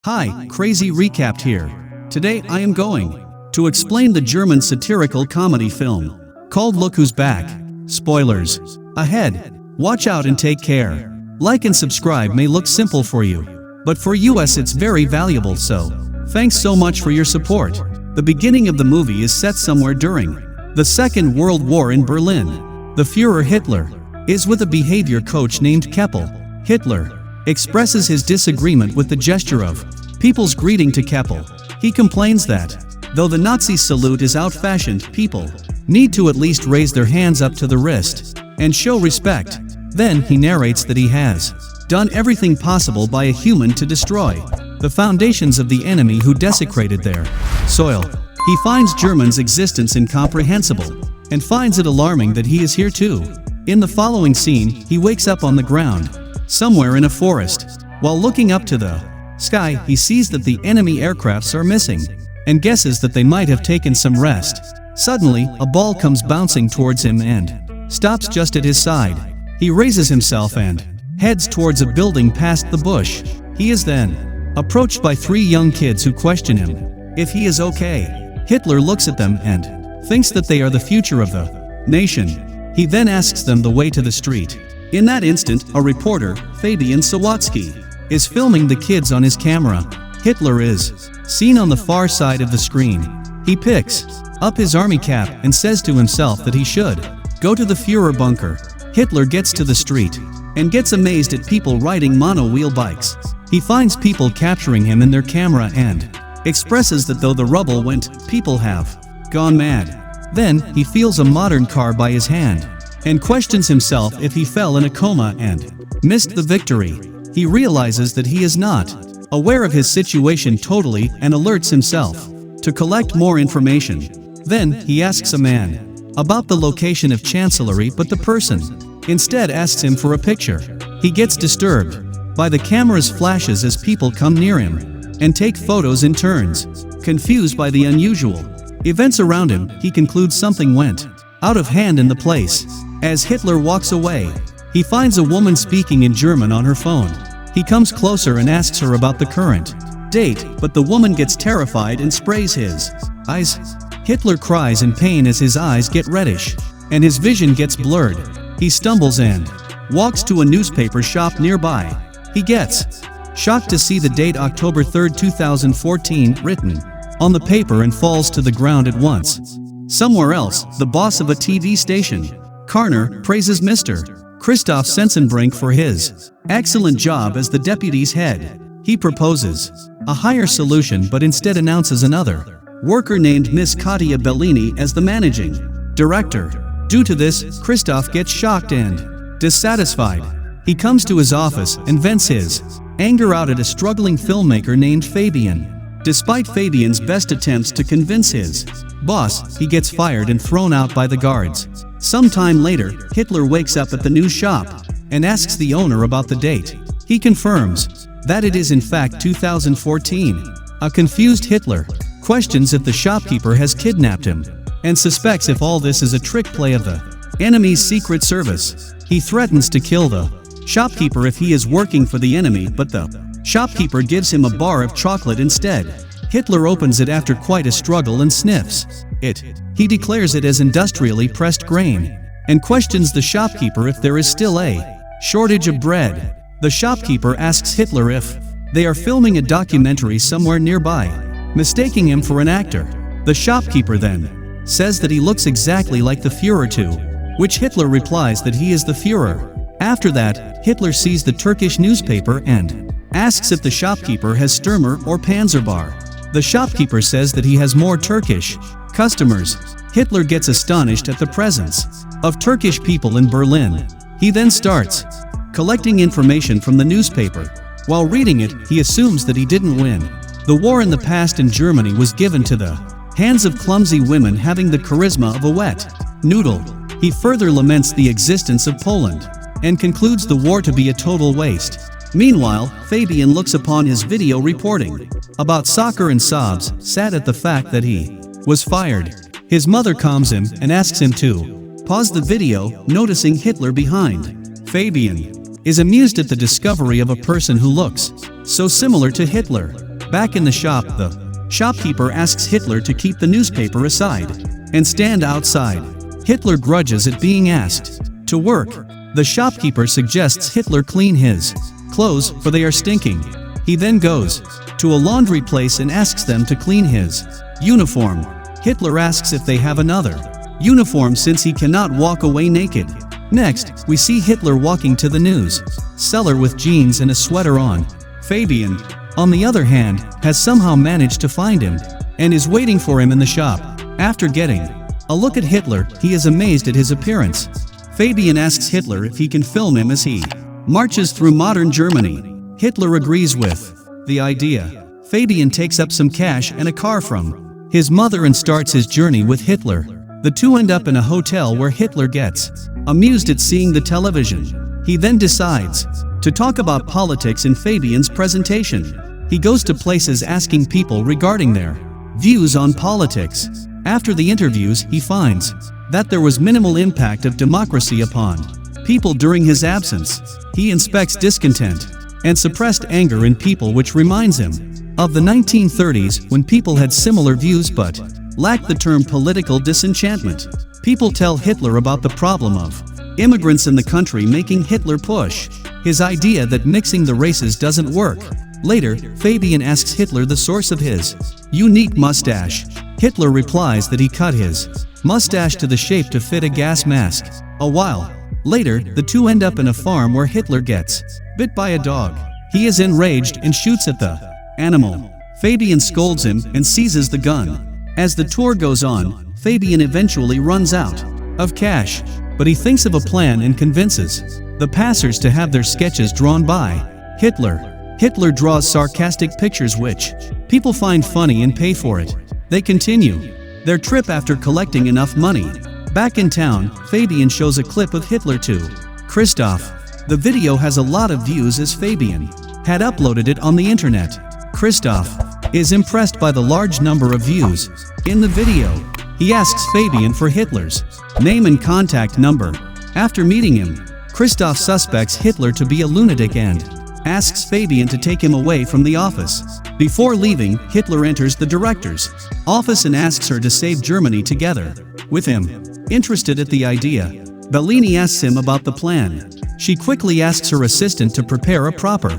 Hi, Crazy Recapped here. Today I am going to explain the German satirical comedy film called Look Who's Back. Spoilers ahead. Watch out and take care. Like and subscribe may look simple for you, but for us it's very valuable, so thanks so much for your support. The beginning of the movie is set somewhere during the Second World War in Berlin. The Führer Hitler is with a behavior coach named Keppel. Hitler expresses his disagreement with the gesture of people's greeting to Keppel. He complains that, though the Nazi salute is out-fashioned, people need to at least raise their hands up to the wrist and show respect. Then he narrates that he has done everything possible by a human to destroy the foundations of the enemy who desecrated their soil. He finds Germans' existence incomprehensible and finds it alarming that he is here too. In the following scene, he wakes up on the ground somewhere in a forest. While looking up to the sky, he sees that the enemy aircrafts are missing and guesses that they might have taken some rest. Suddenly, a ball comes bouncing towards him and stops just at his side. He raises himself and heads towards a building past the bush. He is then approached by three young kids who question him if he is okay. Hitler looks at them and thinks that they are the future of the nation. He then asks them the way to the street. In that instant, a reporter, Fabian Sawatzki, is filming the kids on his camera. Hitler is seen on the far side of the screen. He picks up his army cap and says to himself that he should go to the Führer bunker. Hitler gets to the street and gets amazed at people riding mono-wheel bikes. He finds people capturing him in their camera and expresses that though the rubble went, people have gone mad. Then, he feels a modern car by his hand and questions himself if he fell in a coma and missed the victory. He realizes that he is not aware of his situation totally and alerts himself to collect more information. Then, he asks a man about the location of Chancellery, but the person instead asks him for a picture. He gets disturbed by the camera's flashes as people come near him and take photos in turns. Confused by the unusual events around him, he concludes something went out of hand in the place. As Hitler walks away, he finds a woman speaking in German on her phone. He comes closer and asks her about the current date, but the woman gets terrified and sprays his eyes. Hitler cries in pain as his eyes get reddish and his vision gets blurred. He stumbles and walks to a newspaper shop nearby. He gets shocked to see the date October 3, 2014 written on the paper and falls to the ground at once. Somewhere else, the boss of a TV station, Karner, praises Mr. Christoph Sensenbrink for his excellent job as the deputy's head. He proposes a higher solution but instead announces another worker named Miss Katia Bellini as the managing director. Due to this, Christoph gets shocked and dissatisfied. He comes to his office and vents his anger out at a struggling filmmaker named Fabian. Despite Fabian's best attempts to convince his boss, he gets fired and thrown out by the guards. Sometime later, Hitler wakes up at the news shop and asks the owner about the date. He confirms that it is in fact 2014. A confused Hitler questions if the shopkeeper has kidnapped him and suspects if all this is a trick play of the enemy's secret service. He threatens to kill the shopkeeper if he is working for the enemy, but the shopkeeper gives him a bar of chocolate instead. Hitler opens it after quite a struggle and sniffs it. He declares it as industrially pressed grain and questions the shopkeeper if there is still a shortage of bread. The shopkeeper asks Hitler if they are filming a documentary somewhere nearby, mistaking him for an actor. The shopkeeper then says that he looks exactly like the Führer too, which Hitler replies that he is the Führer. After that, Hitler sees the Turkish newspaper and asks if the shopkeeper has Stürmer or Panzerbar. The shopkeeper says that he has more Turkish customers. Hitler gets astonished at the presence of Turkish people in Berlin. He then starts collecting information from the newspaper. While reading it, he assumes that he didn't win. The war in the past in Germany was given to the hands of clumsy women having the charisma of a wet noodle. He further laments the existence of Poland and concludes the war to be a total waste. Meanwhile, Fabian looks upon his video reporting about soccer and sobs, sad at the fact that he was fired. His mother calms him and asks him to pause the video, noticing Hitler behind. Fabian is amused at the discovery of a person who looks so similar to Hitler. Back in the shop, the shopkeeper asks Hitler to keep the newspaper aside and stand outside. Hitler grudges at being asked to work. The shopkeeper suggests Hitler clean his clothes, for they are stinking. He then goes to a laundry place and asks them to clean his uniform. Hitler asks if they have another uniform since he cannot walk away naked. Next, we see Hitler walking to the news seller with jeans and a sweater on. Fabian, on the other hand, has somehow managed to find him and is waiting for him in the shop. After getting a look at Hitler, he is amazed at his appearance. Fabian asks Hitler if he can film him as he marches through modern Germany. Hitler agrees with the idea. Fabian takes up some cash and a car from his mother and starts his journey with Hitler. The two end up in a hotel where Hitler gets amused at seeing the television. He then decides to talk about politics in Fabian's presentation. He goes to places asking people regarding their views on politics. After the interviews, he finds that there was minimal impact of democracy upon people during his absence. He inspects discontent and suppressed anger in people, which reminds him of the 1930s when people had similar views but lacked the term political disenchantment. People tell Hitler about the problem of immigrants in the country, making Hitler push his idea that mixing the races doesn't work. Later, Fabian asks Hitler the source of his unique mustache. Hitler replies that he cut his mustache to the shape to fit a gas mask. A while later, the two end up in a farm where Hitler gets bit by a dog. He is enraged and shoots at the animal. Fabian scolds him and seizes the gun. As the tour goes on, Fabian eventually runs out of cash, but he thinks of a plan and convinces the passers to have their sketches drawn by Hitler. Hitler draws sarcastic pictures which people find funny and pay for it. They continue their trip after collecting enough money. Back in town, Fabian shows a clip of Hitler to Christoph. The video has a lot of views as Fabian had uploaded it on the internet. Christoph is impressed by the large number of views. In the video, he asks Fabian for Hitler's name and contact number. After meeting him, Christoph suspects Hitler to be a lunatic and asks Fabian to take him away from the office. Before leaving, Hitler enters the director's office and asks her to save Germany together with him. Interested at the idea, Bellini asks him about the plan. She quickly asks her assistant to prepare a proper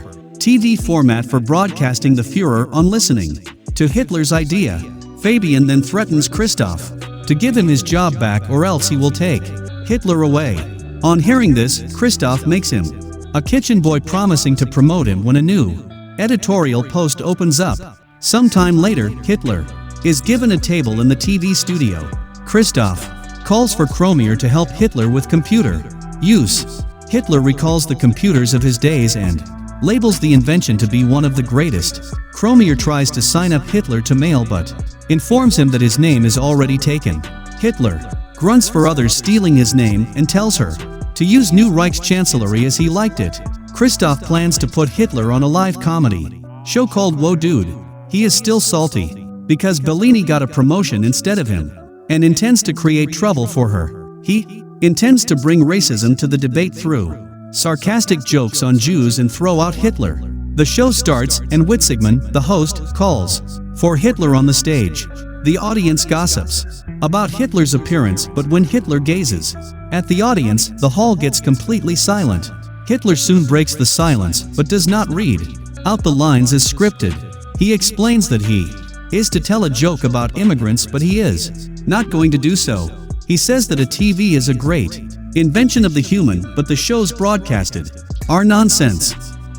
TV format for broadcasting the Führer on listening to Hitler's idea. Fabian then threatens Christoph to give him his job back or else he will take Hitler away. On hearing this, Christoph makes him a kitchen boy, promising to promote him when a new editorial post opens up. Sometime later, Hitler is given a table in the TV studio. Christoph calls for Kromier to help Hitler with computer use. Hitler recalls the computers of his days and labels the invention to be one of the greatest. Kromier tries to sign up Hitler to mail but informs him that his name is already taken. Hitler grunts for others stealing his name and tells her to use New Reichschancellery as he liked it. Christoph plans to put Hitler on a live comedy show called Whoa Dude. He is still salty because Bellini got a promotion instead of him and intends to create trouble for her. He intends to bring racism to the debate through sarcastic jokes on Jews and throw out Hitler. The show starts and Witzigmann, the host, calls for Hitler on the stage. The audience gossips about Hitler's appearance, but when Hitler gazes at the audience, the hall gets completely silent. Hitler soon breaks the silence, but does not read out the lines as scripted. He explains that he is to tell a joke about immigrants, but he is not going to do so. He says that a TV is a great invention of the human, but the shows broadcasted are nonsense.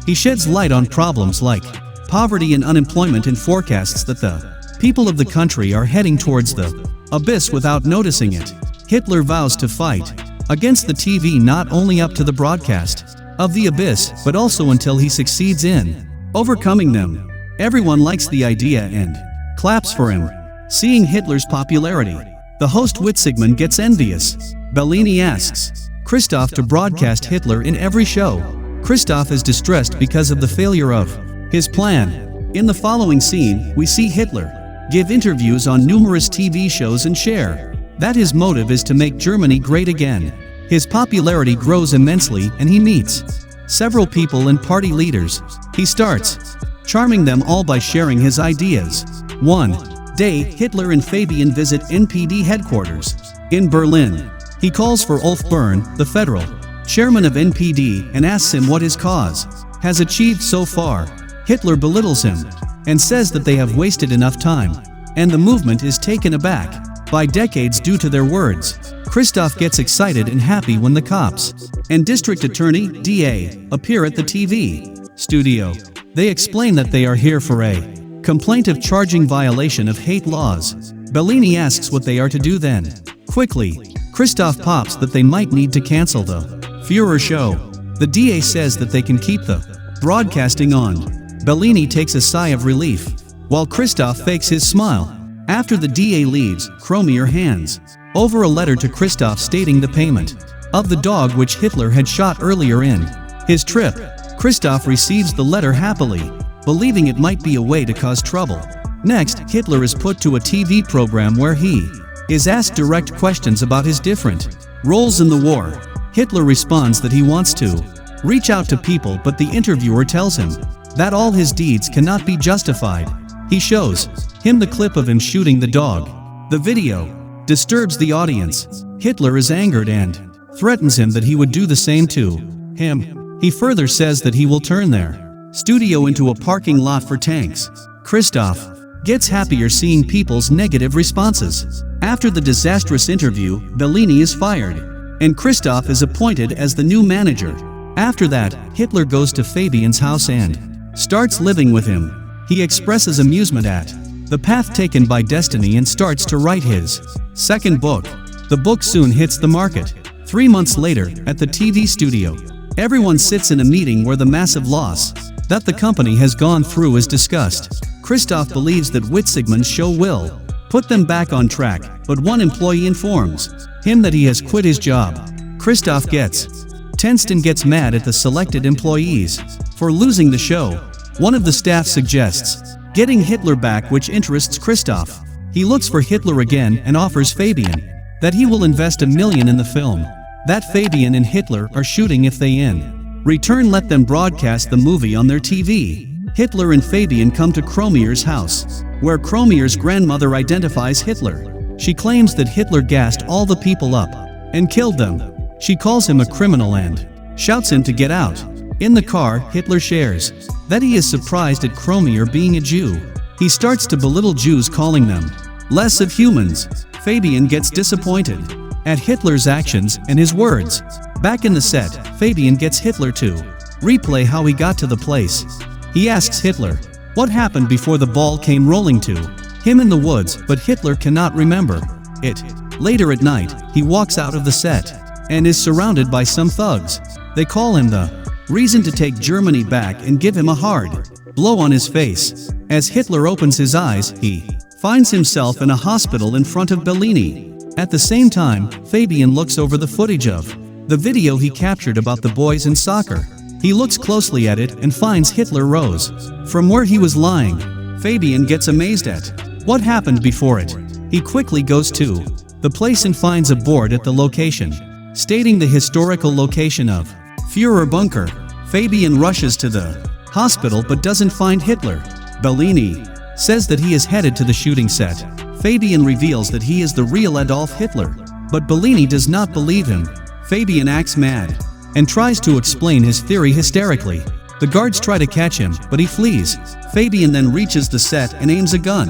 He sheds light on problems like poverty and unemployment and forecasts that the people of the country are heading towards the abyss without noticing it. Hitler vows to fight against the TV not only up to the broadcast of the abyss, but also until he succeeds in overcoming them. Everyone likes the idea and claps for him. Seeing Hitler's popularity, the host Witzigmann gets envious. Bellini asks Christoph to broadcast Hitler in every show. Christoph is distressed because of the failure of his plan. In the following scene, we see Hitler give interviews on numerous TV shows and share that his motive is to make Germany great again. His popularity grows immensely and he meets several people and party leaders. He starts charming them all by sharing his ideas. One day, Hitler and Fabian visit NPD headquarters in Berlin. He calls for Ulf Bern, the federal chairman of NPD, and asks him what his cause has achieved so far. Hitler belittles him and says that they have wasted enough time, and the movement is taken aback by decades due to their words. Christoph gets excited and happy when the cops and district attorney, DA, appear at the TV studio. They explain that they are here for a complaint of charging violation of hate laws. Bellini asks what they are to do then. Quickly, Christoph pops that they might need to cancel the Führer show. The DA says that they can keep the broadcasting on. Bellini takes a sigh of relief, while Christoph fakes his smile. After the DA leaves, Kromier hands over a letter to Christoph stating the payment of the dog which Hitler had shot earlier in his trip. Christoph receives the letter happily, believing it might be a way to cause trouble. Next, Hitler is put to a TV program where he is asked direct questions about his different roles in the war. Hitler responds that he wants to reach out to people, but the interviewer tells him that all his deeds cannot be justified. He shows him the clip of him shooting the dog. The video disturbs the audience. Hitler is angered and threatens him that he would do the same to him. He further says that he will turn their studio into a parking lot for tanks. Christoph gets happier seeing people's negative responses. After the disastrous interview, Bellini is fired, and Christoph is appointed as the new manager. After that, Hitler goes to Fabian's house and starts living with him. He expresses amusement at the path taken by destiny and starts to write his second book. The book soon hits the market. 3 months later, at the TV studio, everyone sits in a meeting where the massive loss that the company has gone through is discussed. Christoph believes that Witzigmann's show will put them back on track, but one employee informs him that he has quit his job. Christoph gets tensed and gets mad at the selected employees for losing the show. One of the staff suggests getting Hitler back, which interests Christoph. He looks for Hitler again and offers Fabian that he will invest $1 million in the film that Fabian and Hitler are shooting if they in return let them broadcast the movie on their TV. Hitler and Fabian come to Kromier's house, where Kromier's grandmother identifies Hitler. She claims that Hitler gassed all the people up and killed them. She calls him a criminal and shouts him to get out. In the car, Hitler shares that he is surprised at Kromier being a Jew. He starts to belittle Jews, calling them less of humans. Fabian gets disappointed at Hitler's actions and his words. Back in the set, Fabian gets Hitler to replay how he got to the place. He asks Hitler what happened before the ball came rolling to him in the woods, but Hitler cannot remember it. Later at night, he walks out of the set and is surrounded by some thugs. They call him the reason to take Germany back and give him a hard blow on his face. As Hitler opens his eyes, he finds himself in a hospital in front of Bellini. At the same time, Fabian looks over the footage of the video he captured about the boys in soccer. He looks closely at it and finds Hitler rose from where he was lying. Fabian gets amazed at what happened before it. He quickly goes to the place and finds a board at the location stating the historical location of Führer Bunker. Fabian rushes to the hospital but doesn't find Hitler. Bellini says that he is headed to the shooting set. Fabian reveals that he is the real Adolf Hitler, but Bellini does not believe him. Fabian acts mad and tries to explain his theory hysterically. The guards try to catch him, but he flees. Fabian then reaches the set and aims a gun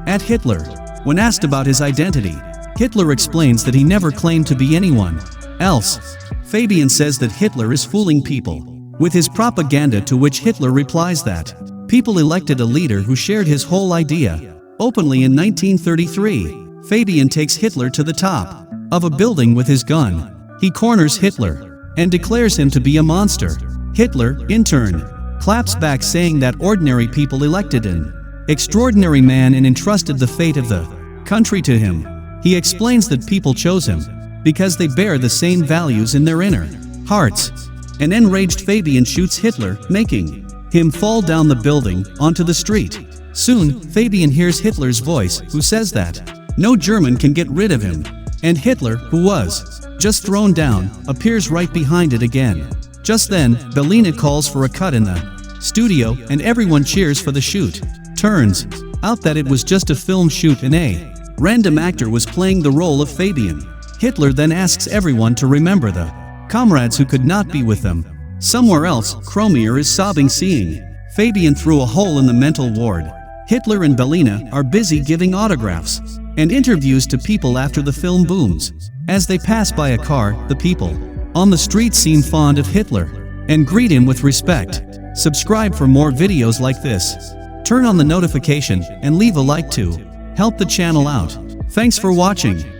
at Hitler. When asked about his identity, Hitler explains that he never claimed to be anyone else. Fabian says that Hitler is fooling people with his propaganda, to which Hitler replies that people elected a leader who shared his whole idea openly in 1933. Fabian takes Hitler to the top of a building with his gun. He corners Hitler and declares him to be a monster. Hitler, in turn, claps back, saying that ordinary people elected an extraordinary man and entrusted the fate of the country to him. He explains that people chose him because they bear the same values in their inner hearts. An enraged Fabian shoots Hitler, making him fall down the building onto the street. Soon, Fabian hears Hitler's voice, who says that no German can get rid of him, and Hitler, who was just thrown down, appears right behind it again. Just then, Bellini calls for a cut in the studio, and everyone cheers for the shoot. Turns out that it was just a film shoot and a random actor was playing the role of Fabian. Hitler then asks everyone to remember the comrades who could not be with them. Somewhere else, Kromier is sobbing seeing Fabian through a hole in the mental ward. Hitler and Belina are busy giving autographs and interviews to people after the film booms. As they pass by a car, the people on the street seem fond of Hitler and greet him with respect. Subscribe for more videos like this. Turn on the notification and leave a like to help the channel out. Thanks for watching.